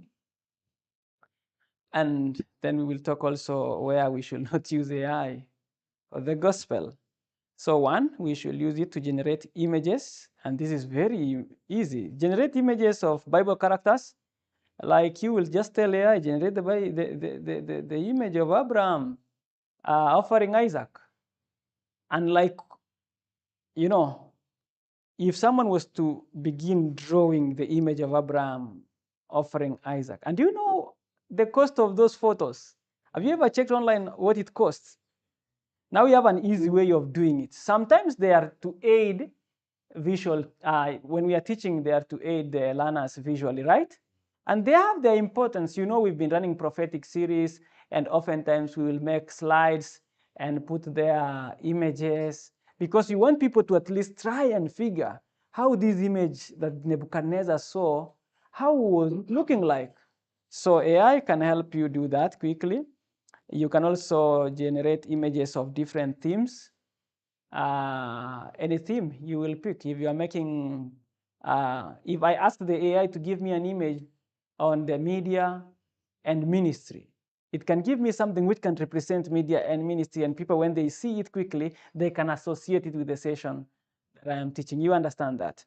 And then we will talk also where we should not use AI for the gospel. So one, we should use it to generate images. And this is very easy. Generate images of Bible characters. Like you will just tell AI, generate the image of Abraham offering Isaac. And like, you know, if someone was to begin drawing the image of Abraham offering Isaac, and you know the cost of those photos? Have you ever checked online what it costs? Now we have an easy way of doing it. Sometimes they are to aid visual, when we are teaching, they are to aid the learners visually, right? And they have their importance. You know, we've been running prophetic series, and oftentimes we will make slides and put their images because you want people to at least try and figure how this image that Nebuchadnezzar saw, how it was looking like. So AI can help you do that quickly. You can also generate images of different themes. Any theme you will pick. If you are making, if I ask the AI to give me an image on the media and ministry, it can give me something which can represent media and ministry, and people, when they see it quickly, they can associate it with the session that I am teaching. You understand that?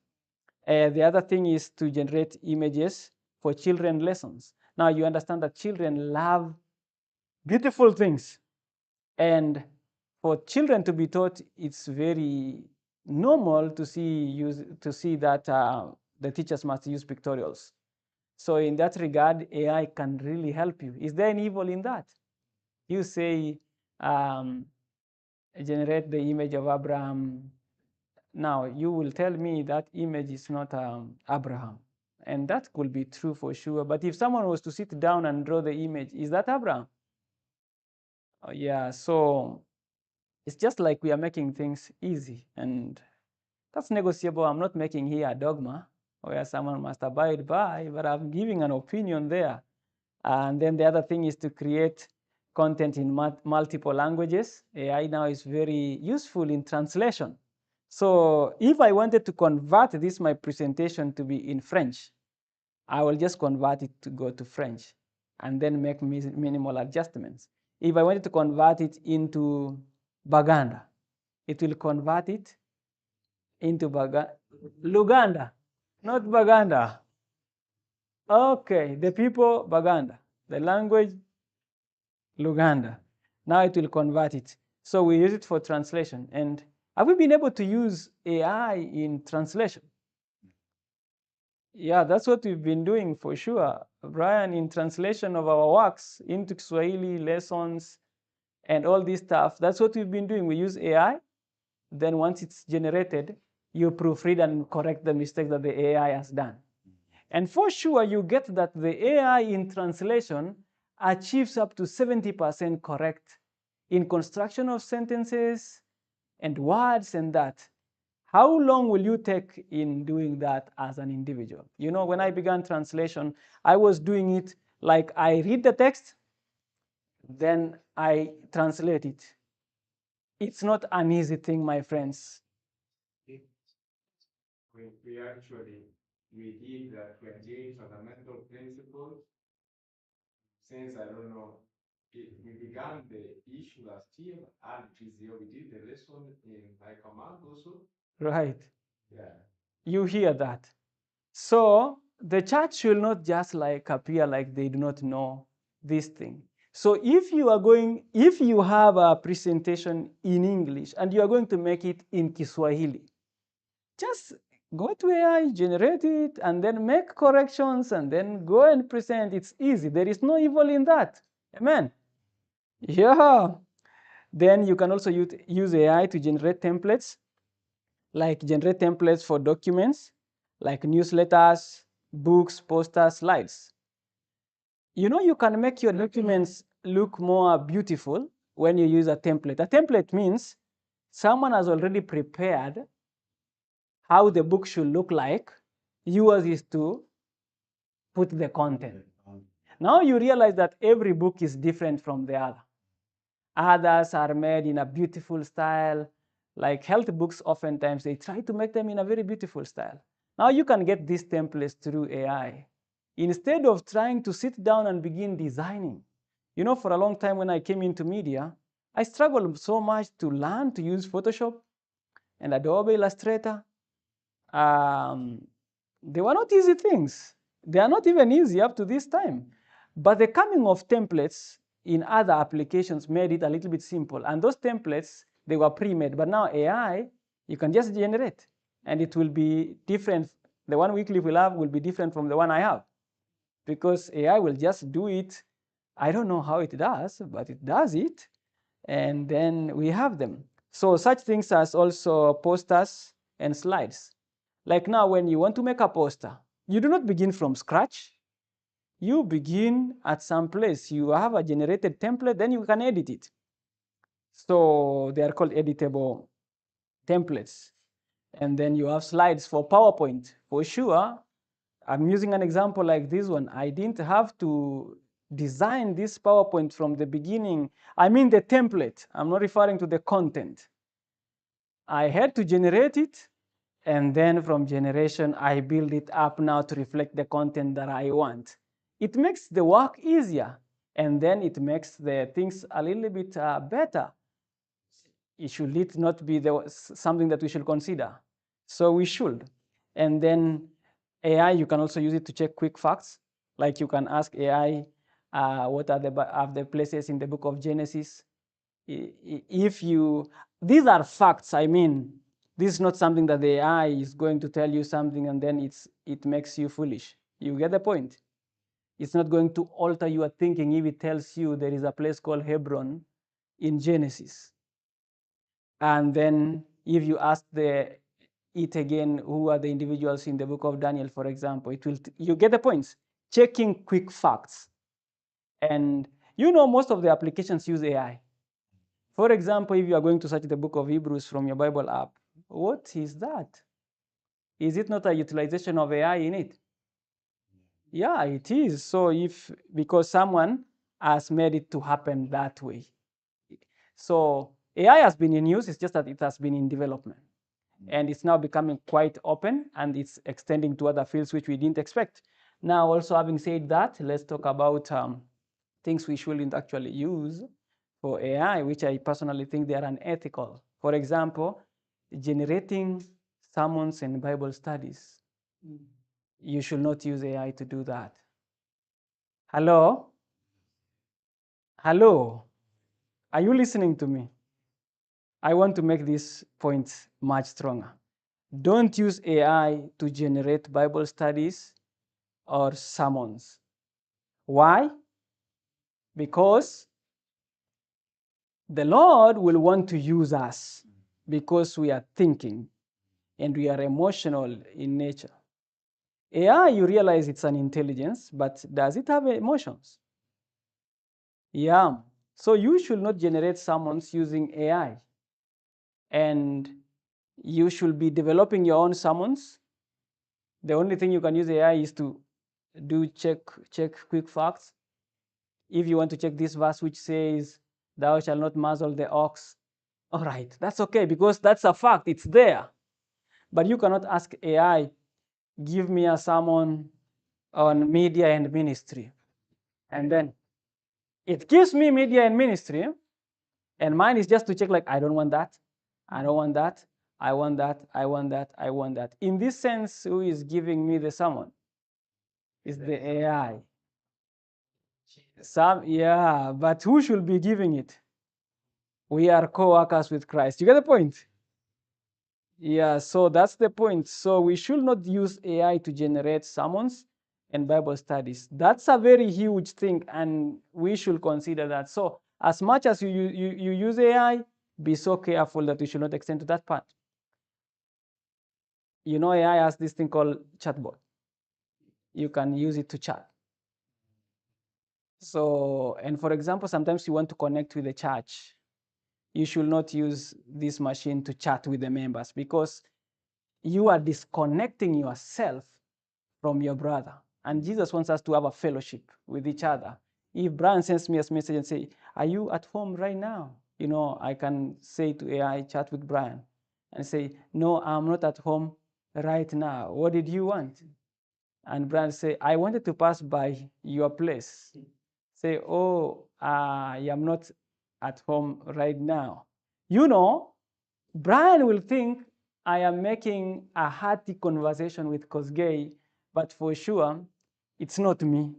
The other thing is to generate images for children lessons. Now you understand that children love beautiful things, and for children to be taught, it's very normal to see that the teachers must use pictorials. So in that regard, AI can really help you. Is there any evil in that? You say, generate the image of Abraham. Now you will tell me that image is not Abraham. And that could be true for sure. But if someone was to sit down and draw the image, is that Abraham? Yeah, so it's just like we are making things easy, and that's negotiable. I'm not making here a dogma where someone must abide by, but I'm giving an opinion there. And then the other thing is to create content in multiple languages. AI now is very useful in translation. So if I wanted to convert this, my presentation, to be in French, I will just convert it to go to French and then make minimal adjustments. If I wanted to convert it into Baganda, it will convert it into Luganda, not Baganda. Okay, the people, Baganda. The language, Luganda. Now it will convert it. So we use it for translation. And have we been able to use AI in translation? Yeah, that's what we've been doing for sure, Brian, in translation of our works into Kiswahili lessons and all this stuff. That's what we've been doing. We use AI. Then once it's generated, you proofread and correct the mistakes that the AI has done. And for sure, you get that the AI in translation achieves up to 70% correct in construction of sentences and words and that. How long will you take in doing that as an individual? You know, when I began translation, I was doing it like I read the text, then I translate it. It's not an easy thing, my friends. We actually we did that 28 fundamental principles. Since I don't know, we began the issue last year, and this year we did the lesson in my command also. Right. Yeah. You hear that. So the church should not just like appear like they do not know this thing. So if you have a presentation in English and you are going to make it in Kiswahili, just go to AI, generate it, and then make corrections, and then go and present. It's easy. There is no evil in that. Amen. Yeah. Then you can also use AI to generate templates. like generate templates for documents, like newsletters, books, posters, slides. You know, you can make your documents look more beautiful when you use a template. A template means someone has already prepared how the book should look like. Yours is to put the content. Now you realize that every book is different from the other. Others are made in a beautiful style. Like health books, oftentimes they try to make them in a very beautiful style. Now you can get these templates through AI. Instead of trying to sit down and begin designing. You know, for a long time when I came into media, I struggled so much to learn to use Photoshop and Adobe Illustrator. They were not easy things. They are not even easy up to this time. But the coming of templates in other applications made it a little bit simple. And those templates, they were pre-made. But now AI, you can just generate. And it will be different. The one Wycliffe will have will be different from the one I have. Because AI will just do it. I don't know how it does, but it does it. And then we have them. So such things as also posters and slides. Like now, when you want to make a poster, you do not begin from scratch. You begin at some place. You have a generated template, then you can edit it. So they are called editable templates. And then you have slides for PowerPoint. For sure, I'm using an example like this one. I didn't have to design this PowerPoint from the beginning. I mean the template. I'm not referring to the content. I had to generate it, and then from generation, I build it up now to reflect the content that I want. It makes the work easier, and then it makes the things a little bit better. Should it not be something that we should consider? So we should. And then AI, you can also use it to check quick facts. Like you can ask AI, what are the places in the book of Genesis? If you, these are facts. I mean, this is not something that the AI is going to tell you something and then it makes you foolish. You get the point? It's not going to alter your thinking if it tells you there is a place called Hebron in Genesis. And then if you ask it again, who are the individuals in the book of Daniel, for example, it will, you get the points. Checking quick facts. And you know, most of the applications use AI. For example, if you are going to search the book of Hebrews from your Bible app, what is that? Is it not a utilization of AI in it? Yeah, it is. So because someone has made it to happen that way. So AI has been in use, it's just that it has been in development. And it's now becoming quite open, and it's extending to other fields which we didn't expect. Now, also having said that, let's talk about things we shouldn't actually use for AI, which I personally think they are unethical. For example, generating sermons and Bible studies. You should not use AI to do that. Hello? Hello? Are you listening to me? I want to make this point much stronger. Don't use AI to generate Bible studies or sermons. Why? Because the Lord will want to use us because we are thinking and we are emotional in nature. AI, you realize it's an intelligence, but does it have emotions? Yeah. So you should not generate sermons using AI. And you should be developing your own sermons. The only thing you can use AI is to do check quick facts. If you want to check this verse which says, thou shalt not muzzle the ox, all right, that's okay, because that's a fact, it's there. But you cannot ask AI, give me a sermon on media and ministry. And then it gives me media and ministry, and mine is just to check, like, I don't want that, I don't want that, I want that, I want that, I want that. In this sense, who is giving me the sermon? Is the AI. Yeah, but who should be giving it? We are co-workers with Christ. You get the point? Yeah, so that's the point. So we should not use AI to generate sermons and Bible studies. That's a very huge thing, and we should consider that. So as much as you use AI, be so careful that you should not extend to that part. You know, AI has this thing called chatbot. You can use it to chat. So, and for example, sometimes you want to connect with the church. You should not use this machine to chat with the members because you are disconnecting yourself from your brother. And Jesus wants us to have a fellowship with each other. If Brian sends me a message and say, "Are you at home right now?" You know, I can say to AI, chat with Brian and say, "No, I'm not at home right now. What did you want?" And Brian say, "I wanted to pass by your place." Say, "Oh, I am not at home right now." You know, Brian will think I am making a hearty conversation with Kosgei, but for sure, it's not me.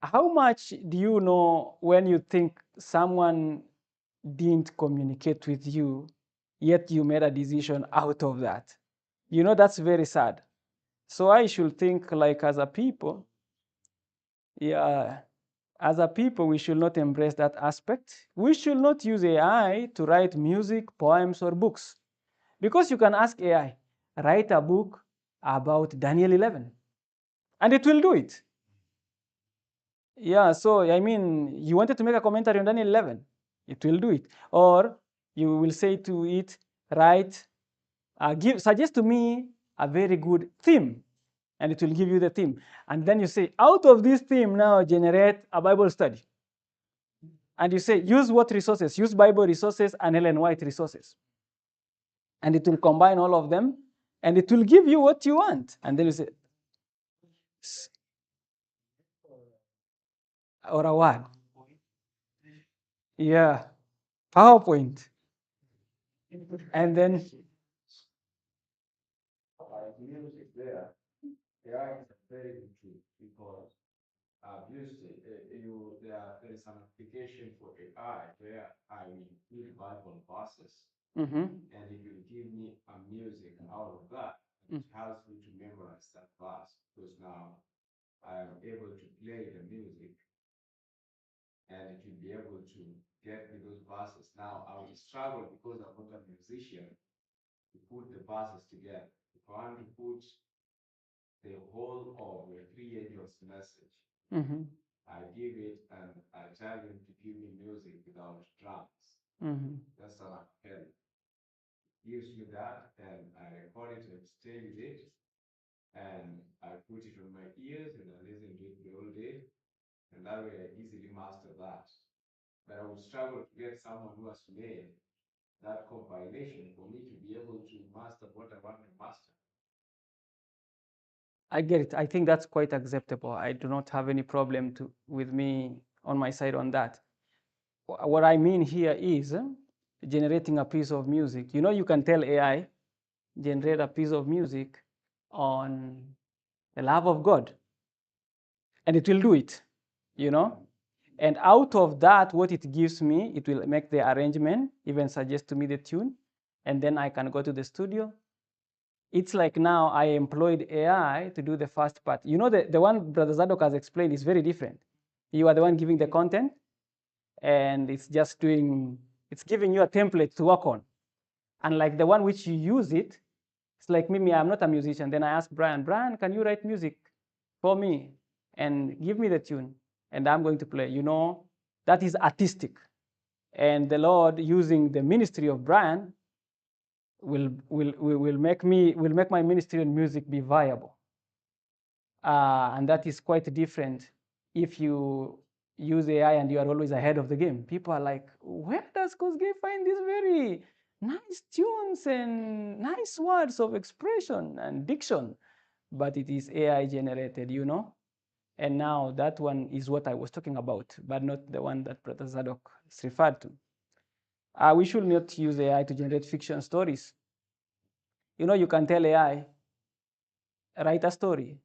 How much do you know when you think someone didn't communicate with you, yet you made a decision out of that? You know, that's very sad. So I should think like as a people, yeah, as a people, we should not embrace that aspect. We should not use AI to write music, poems, or books. Because you can ask AI, write a book about Daniel 11, and it will do it. Yeah, so I mean, you wanted to make a commentary on Daniel 11, it will do it. Or you will say to it, write, suggest to me a very good theme, and it will give you the theme. And then you say, out of this theme now, generate a Bible study. And you say, use what resources? Use Bible resources and Ellen White resources. And it will combine all of them, and it will give you what you want. And then you say, or a what? Yeah, PowerPoint. And then, music there, AI is a very good tool because obviously there is an application for AI where I will put Bible verses and it will give me a music out of that. It helps me to memorize that verse because now I am able to play the music and it will be able to get me those verses. Now I will struggle because I'm not a musician to put the verses together. If I want to put the whole of the three angels message, I give it and I tell him to give me music without drums. That's an appel. Gives me that and I record it and stay with it. And I put it on my ears and I listen to it the whole day. And that way I easily master that. But I would struggle to get someone who has made that compilation for me to be able to master what I want to master. I get it. I think that's quite acceptable. I do not have any problem with me on my side on that. What I mean here is generating a piece of music. You know, you can tell AI, generate a piece of music on the love of God, and it will do it, you know? And out of that, what it gives me, it will make the arrangement, even suggest to me the tune, and then I can go to the studio. It's like now I employed AI to do the first part. You know, the one Brother Zadok has explained is very different. You are the one giving the content, and it's just doing, it's giving you a template to work on. Unlike the one which you use it, it's like me, I'm not a musician. Then I ask Brian, can you write music for me and give me the tune? And I'm going to play. You know, that is artistic. And the Lord, using the ministry of Brian, will make my ministry and music be viable. And that is quite different if you use AI and you are always ahead of the game. People are like, where does Kosgei find these very nice tunes and nice words of expression and diction? But it is AI generated, you know? And now that one is what I was talking about, but not the one that Brother Zadok is referred to. We should not use AI to generate fiction stories. You know, you can tell AI, write a story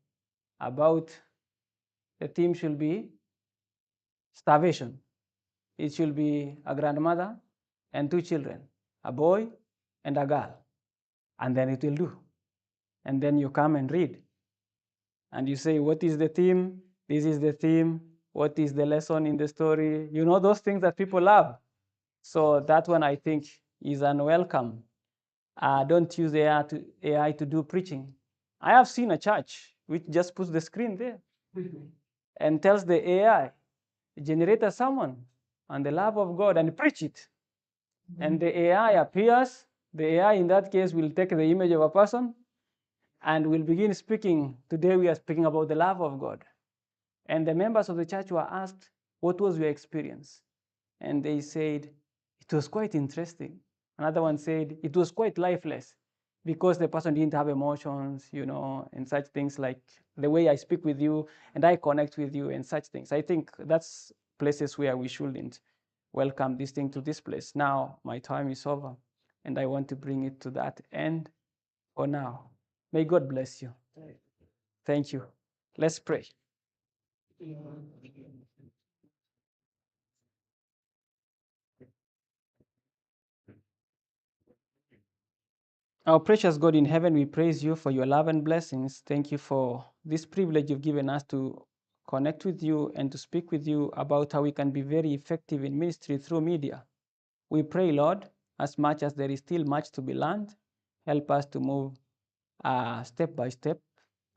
about, the theme should be starvation. It should be a grandmother and two children, a boy and a girl. And then it will do. And then you come and read. And you say, what is the theme? This is the theme. What is the lesson in the story? You know, those things that people love. So that one, I think, is unwelcome. don't use AI to do preaching. I have seen a church which just puts the screen there and tells the AI, generate a sermon on the love of God and preach it. And the AI appears. The AI in that case will take the image of a person and will begin speaking. Today we are speaking about the love of God. And the members of the church were asked, what was your experience? And they said, it was quite interesting. Another one said, it was quite lifeless because the person didn't have emotions, and such things like the way I speak with you and I connect with you and such things. I think that's places where we shouldn't welcome this thing to this place. Now, my time is over and I want to bring it to that end for now. May God bless you. Thank you. Let's pray. Our precious God in heaven, we praise you for your love and blessings. Thank you for this privilege you've given us to connect with you and to speak with you about how we can be very effective in ministry through media. We pray, Lord, as much as there is still much to be learned, help us to move step by step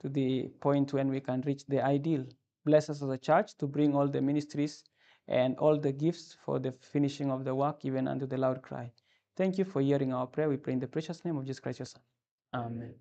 to the point when we can reach the ideal. Bless us as a church to bring all the ministries and all the gifts for the finishing of the work, even unto the loud cry. Thank you for hearing our prayer. We pray in the precious name of Jesus Christ, your Son. Amen.